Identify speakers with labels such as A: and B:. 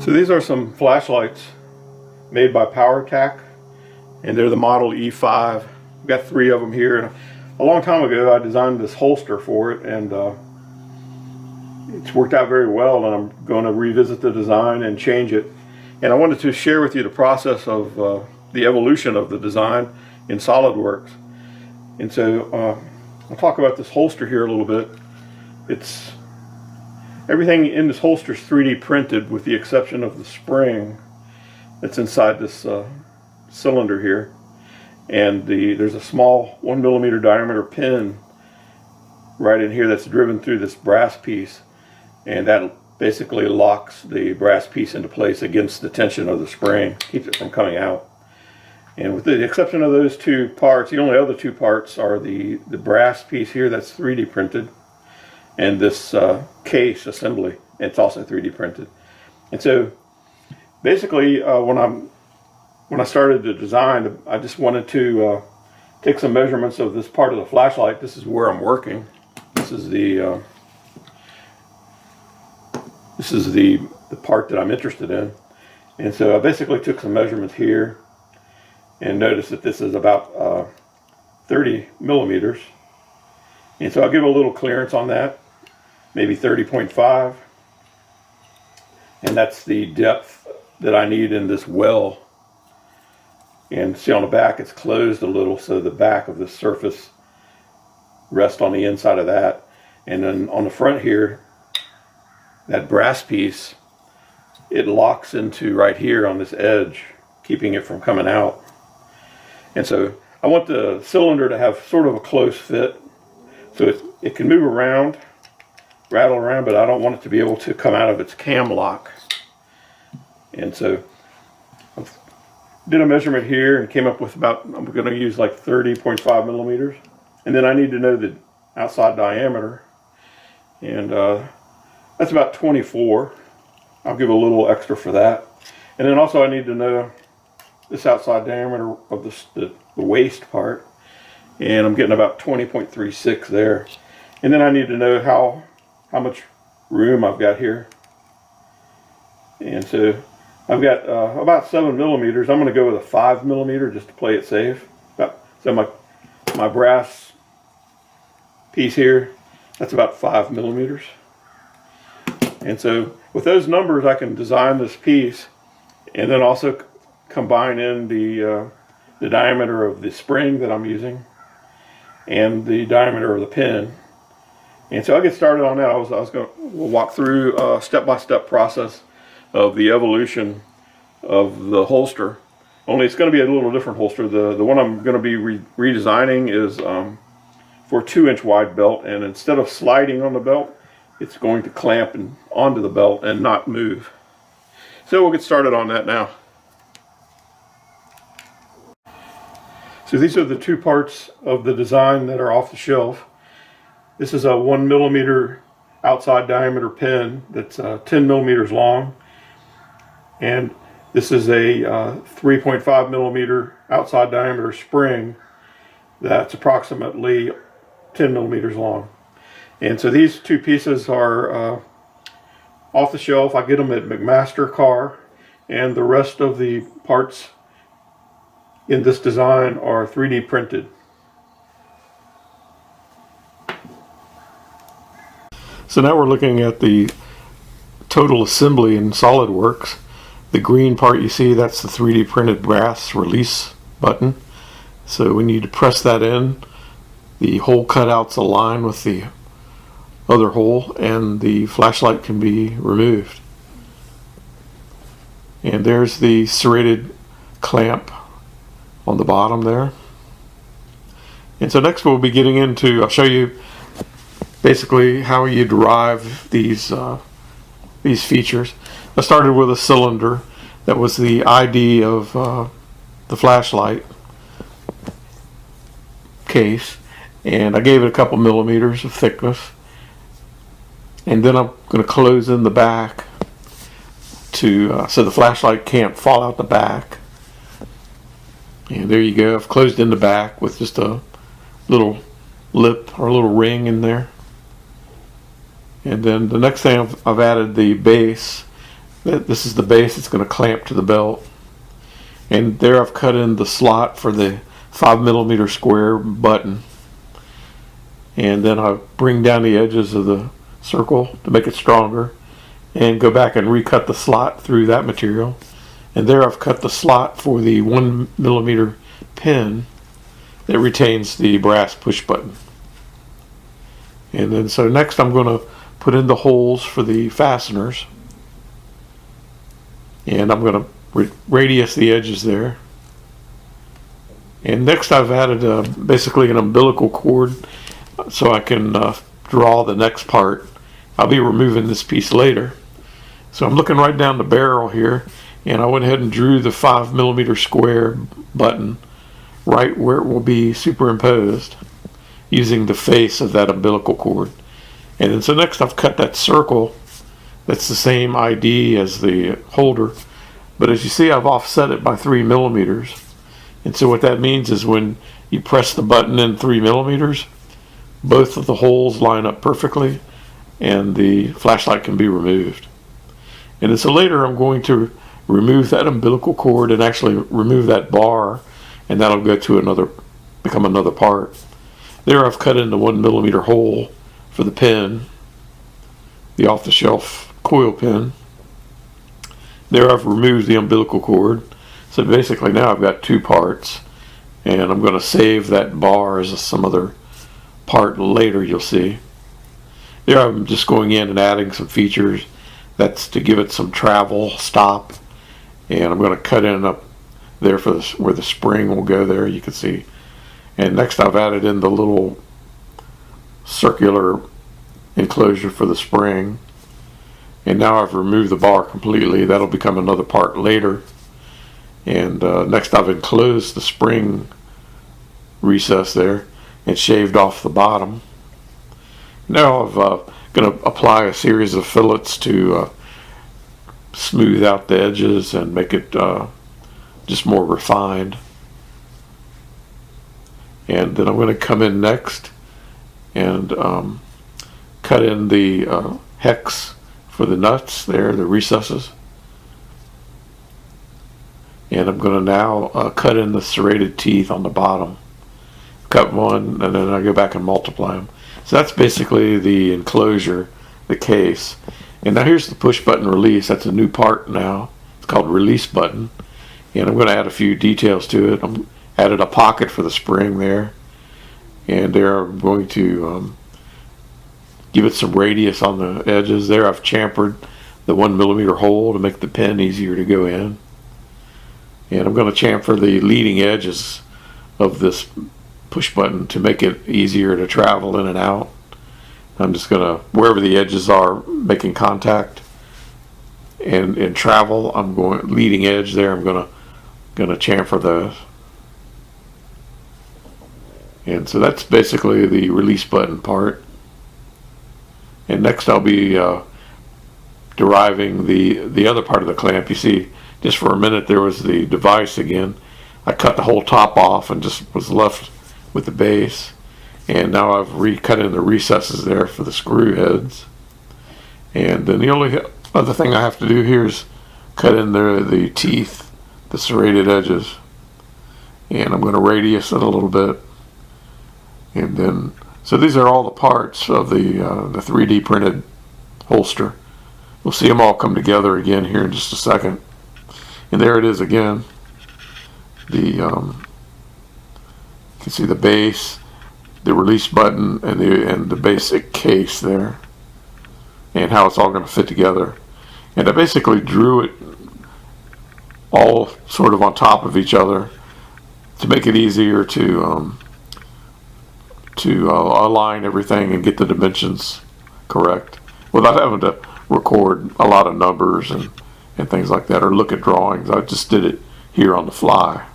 A: So these are some flashlights made by POWERTAC, and they're the model E5. I've got 3 of them here. A long time ago I designed this holster for it, and it's worked out very well, and I'm going to revisit the design and change it. And I wanted to share with you the process of the evolution of the design in Solidworks. And so I'll talk about this holster here a little bit. Everything in this holster is 3D printed with the exception of the spring that's inside this cylinder here. And there's a small 1mm diameter pin right in here that's driven through this brass piece, and that basically locks the brass piece into place against the tension of the spring, keeps it from coming out. And with the exception of those 2 parts, the only other 2 parts are the brass piece here that's 3D printed, and this case assembly. It's also 3D printed. And so basically when I started the design, I just wanted to take some measurements of this part of the flashlight. This is where I'm working. This is the part that I'm interested in. And so I basically took some measurements here and noticed that this is about 30 millimeters. And so I'll give a little clearance on that, maybe 30.5. And that's the depth that I need in this well. And see on the back it's closed a little, so the back of the surface rests on the inside of that. And then on the front here, that brass piece, it locks into right here on this edge, keeping it from coming out. And so I want the cylinder to have sort of a close fit, so it can move around, rattle around, but I don't want it to be able to come out of its cam lock. And so I did a measurement here and came up with about, I'm going to use like 30.5 millimeters. And then I need to know the outside diameter, and that's about 24. I'll give a little extra for that. And then also I need to know this outside diameter of the waist part, and I'm getting about 20.36 there. And then I need to know how much room I've got here. And so I've got about 7 millimeters. I'm going to go with a 5 millimeter just to play it safe. So my brass piece here, that's about 5 millimeters. And so with those numbers I can design this piece, and then also combine in the diameter of the spring that I'm using and the diameter of the pin. And so I'll get started on that. We'll walk through a step-by-step process of the evolution of the holster. Only it's going to be a little different holster. The one I'm going to be redesigning is for a 2-inch wide belt, and instead of sliding on the belt, it's going to clamp onto the belt and not move. So we'll get started on that now. So these are the 2 parts of the design that are off the shelf. This is a 1 millimeter outside diameter pin that's 10 millimeters long. And this is a 3.5 millimeter outside diameter spring that's approximately 10 millimeters long. And so these 2 pieces are off the shelf. I get them at McMaster Car, and the rest of the parts in this design are 3D printed. So now we're looking at the total assembly in Solidworks. The green part you see, that's the 3D printed brass release button. So we need to press that in. The hole cutouts align with the other hole, and the flashlight can be removed. And there's the serrated clamp on the bottom there. And so next we'll be getting into, I'll show you basically how you derive these features. I started with a cylinder that was the ID of the flashlight case, and I gave it a couple millimeters of thickness. And then I'm going to close in the back so the flashlight can't fall out the back. And there you go. I've closed in the back with just a little lip or a little ring in there. And then the next thing I've added the base This is the base it's going to clamp to the belt. And there I've cut in the slot for the 5mm square button. And then I bring down the edges of the circle to make it stronger, and go back and recut the slot through that material. And there I've cut the slot for the 1mm pin that retains the brass push button. And then so next I'm going to put in the holes for the fasteners, and I'm going to radius the edges there. And next I've added basically an umbilical cord so I can draw the next part. I'll be removing this piece later. So I'm looking right down the barrel here, and I went ahead and drew the 5mm square button right where it will be superimposed using the face of that umbilical cord. And then so next I've cut that circle that's the same ID as the holder, but as you see I've offset it by 3mm. And so what that means is when you press the button in 3mm, both of the holes line up perfectly and the flashlight can be removed. And then so later I'm going to remove that umbilical cord and actually remove that bar, and that'll go to become another part. There I've cut in the 1mm hole for the pin, the off-the-shelf coil pin. There I've removed the umbilical cord. So basically now I've got two parts, and I'm going to save that bar as some other part later, you'll see. There I'm just going in and adding some features. That's to give it some travel stop, and I'm going to cut in up there for where the spring will go there, you can see. And next I've added in the little circular enclosure for the spring, and now I've removed the bar completely. That'll become another part later. And next I've enclosed the spring recess there and shaved off the bottom. Now I'm going to apply a series of fillets to smooth out the edges and make it just more refined. And then I'm going to come in next and cut in the hex for the nuts there, the recesses. And I'm going to now cut in the serrated teeth on the bottom. Cut one, and then I go back and multiply them. So that's basically the enclosure, the case. And now here's the push button release. That's a new part now. It's called release button. And I'm going to add a few details to it. I'm added a pocket for the spring there. And there I'm going to give it some radius on the edges. There I've chamfered the 1mm hole to make the pin easier to go in. And I'm going to chamfer the leading edges of this push button to make it easier to travel in and out. I'm just going to, wherever the edges are making contact and travel, I'm going leading edge there. I'm going to chamfer those. And so that's basically the release button part. And next I'll be deriving the other part of the clamp. You see, just for a minute there was the device again. I cut the whole top off and just was left with the base. And now I've recut in the recesses there for the screw heads. And then the only other thing I have to do here is cut in the teeth, the serrated edges. And I'm going to radius it a little bit. And then, so these are all the parts of the 3D printed holster. We'll see them all come together again here in just a second. And there it is again. You can see the base, the release button, and the basic case there, and how it's all going to fit together. And I basically drew it all sort of on top of each other to make it easier to align everything and get the dimensions correct without having to record a lot of numbers and things like that, or look at drawings. I just did it here on the fly.